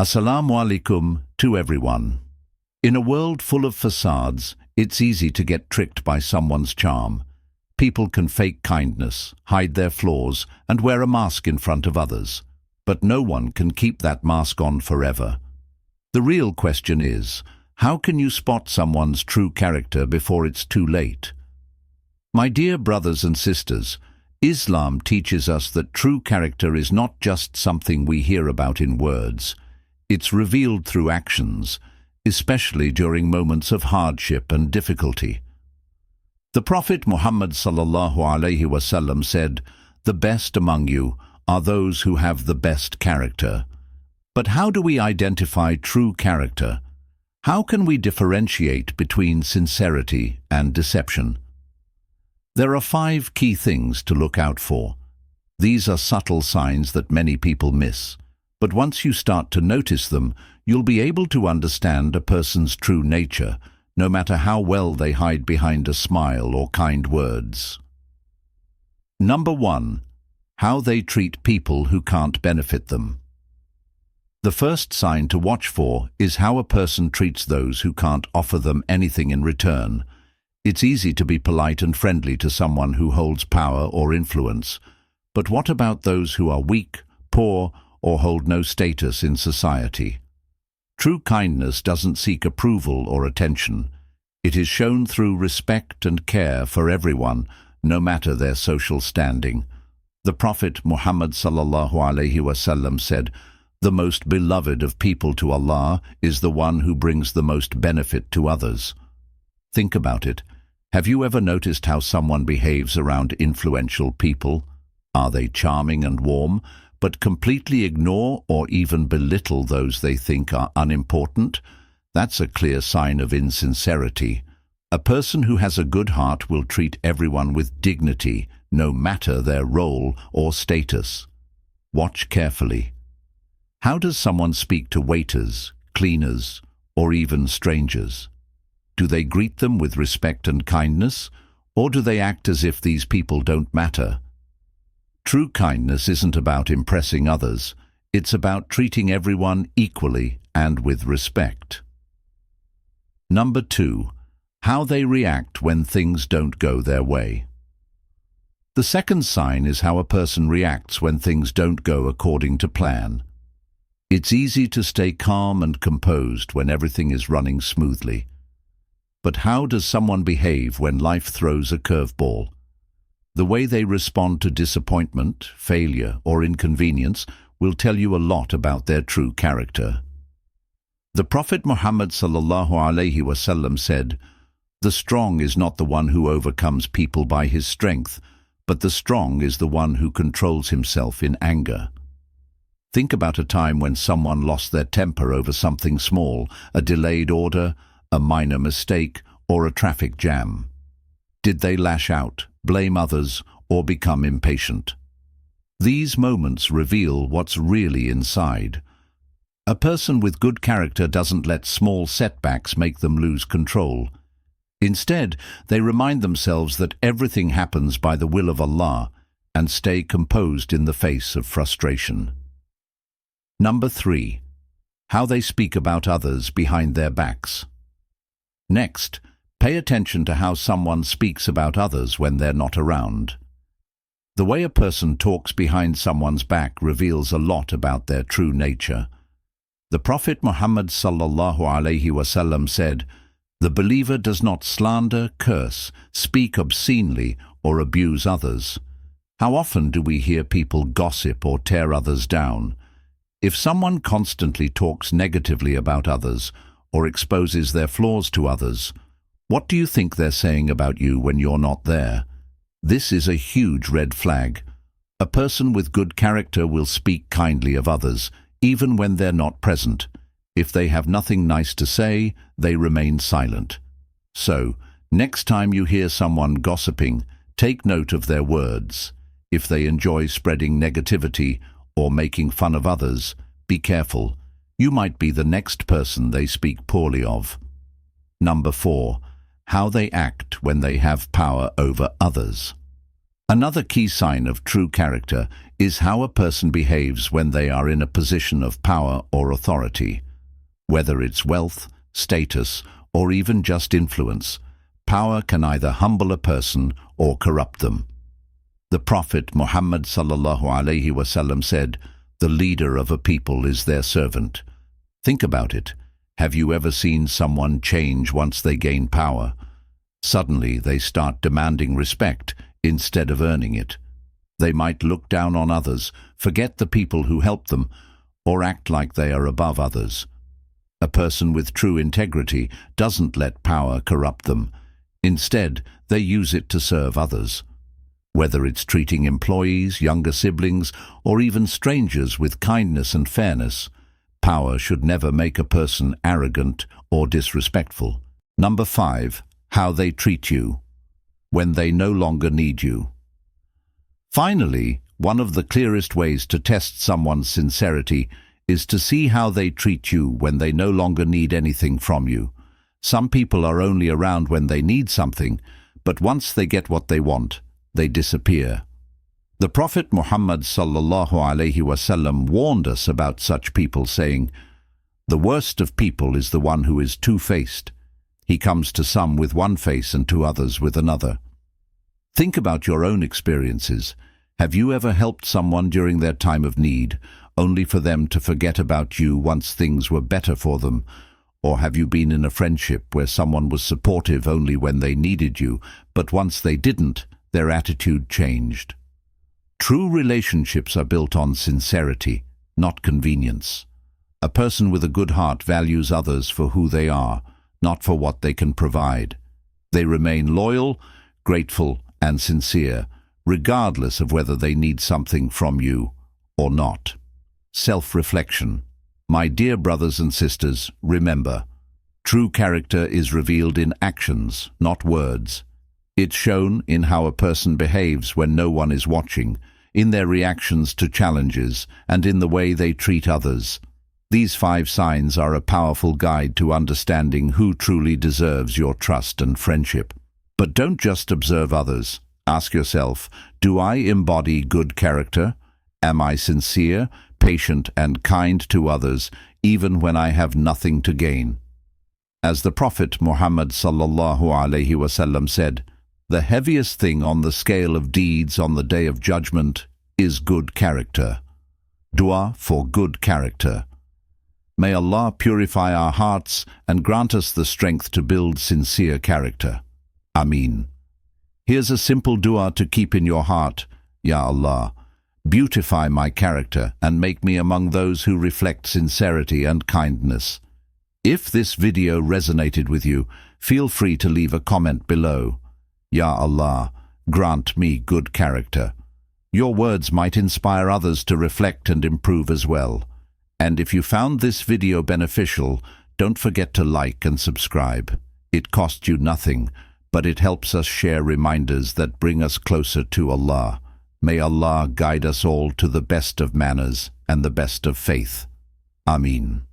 Assalamu alaikum to everyone. In a world full of facades, it's easy to get tricked by someone's charm. People can fake kindness, hide their flaws, and wear a mask in front of others. But no one can keep that mask on forever. The real question is, how can you spot someone's true character before it's too late? My dear brothers and sisters, Islam teaches us that true character is not just something we hear about in words. It's revealed through actions, especially during moments of hardship and difficulty. The Prophet Muhammad ﷺ said, "The best among you are those who have the best character." But how do we identify true character? How can we differentiate between sincerity and deception? There are 5 key things to look out for. These are subtle signs that many people miss. But once you start to notice them, you'll be able to understand a person's true nature, no matter how well they hide behind a smile or kind words. Number 1. How they treat people who can't benefit them. The first sign to watch for is how a person treats those who can't offer them anything in return. It's easy to be polite and friendly to someone who holds power or influence. But what about those who are weak, poor, or hold no status in society? True kindness doesn't seek approval or attention. It is shown through respect and care for everyone, no matter their social standing. The Prophet Muhammad ﷺ said, "The most beloved of people to Allah is the one who brings the most benefit to others." Think about it. Have you ever noticed how someone behaves around influential people? Are they charming and warm, but completely ignore or even belittle those they think are unimportant? That's a clear sign of insincerity. A person who has a good heart will treat everyone with dignity, no matter their role or status. Watch carefully. How does someone speak to waiters, cleaners, or even strangers? Do they greet them with respect and kindness, or do they act as if these people don't matter? True kindness isn't about impressing others. It's about treating everyone equally and with respect. Number 2. How they react when things don't go their way. The second sign is how a person reacts when things don't go according to plan. It's easy to stay calm and composed when everything is running smoothly. But how does someone behave when life throws a curveball? The way they respond to disappointment, failure, or inconvenience will tell you a lot about their true character. The Prophet Muhammad ﷺ said, "The strong is not the one who overcomes people by his strength, but the strong is the one who controls himself in anger." Think about a time when someone lost their temper over something small, a delayed order, a minor mistake, or a traffic jam. Did they lash out, blame others, or become impatient? These moments reveal what's really inside. A person with good character doesn't let small setbacks make them lose control. Instead, they remind themselves that everything happens by the will of Allah and stay composed in the face of frustration. Number 3. How they speak about others behind their backs. Next, pay attention to how someone speaks about others when they're not around. The way a person talks behind someone's back reveals a lot about their true nature. The Prophet Muhammad ﷺ said, "The believer does not slander, curse, speak obscenely, or abuse others." How often do we hear people gossip or tear others down? If someone constantly talks negatively about others or exposes their flaws to others, what do you think they're saying about you when you're not there? This is a huge red flag. A person with good character will speak kindly of others, even when they're not present. If they have nothing nice to say, they remain silent. So, next time you hear someone gossiping, take note of their words. If they enjoy spreading negativity or making fun of others, be careful. You might be the next person they speak poorly of. Number 4. How they act when they have power over others. Another key sign of true character is how a person behaves when they are in a position of power or authority. Whether it's wealth, status, or even just influence, power can either humble a person or corrupt them. The Prophet Muhammad ﷺ said, "The leader of a people is their servant." Think about it. Have you ever seen someone change once they gain power? Suddenly they start demanding respect instead of earning it. They might look down on others, forget the people who help them, or act like they are above others. A person with true integrity doesn't let power corrupt them. Instead, they use it to serve others. Whether it's treating employees, younger siblings, or even strangers with kindness and fairness, power should never make a person arrogant or disrespectful. Number 5. How they treat you when they no longer need you. Finally, one of the clearest ways to test someone's sincerity is to see how they treat you when they no longer need anything from you. Some people are only around when they need something, but once they get what they want, they disappear. The Prophet Muhammad ﷺ warned us about such people, saying, "The worst of people is the one who is two-faced. He comes to some with one face and to others with another." Think about your own experiences. Have you ever helped someone during their time of need, only for them to forget about you once things were better for them? Or have you been in a friendship where someone was supportive only when they needed you, but once they didn't, their attitude changed? True relationships are built on sincerity, not convenience. A person with a good heart values others for who they are, not for what they can provide. They remain loyal, grateful, and sincere, regardless of whether they need something from you or not. Self-reflection. My dear brothers and sisters, remember, true character is revealed in actions, not words. It's shown in how a person behaves when no one is watching, in their reactions to challenges, and in the way they treat others. These 5 signs are a powerful guide to understanding who truly deserves your trust and friendship. But don't just observe others. Ask yourself, do I embody good character? Am I sincere, patient, and kind to others, even when I have nothing to gain? As the Prophet Muhammad ﷺ said, "The heaviest thing on the scale of deeds on the Day of Judgment is good character." Dua for good character. May Allah purify our hearts and grant us the strength to build sincere character. Ameen. Here's a simple dua to keep in your heart. Ya Allah, beautify my character and make me among those who reflect sincerity and kindness. If this video resonated with you, feel free to leave a comment below. Ya Allah, grant me good character. Your words might inspire others to reflect and improve as well. And if you found this video beneficial, don't forget to like and subscribe. It costs you nothing, but it helps us share reminders that bring us closer to Allah. May Allah guide us all to the best of manners and the best of faith. Ameen.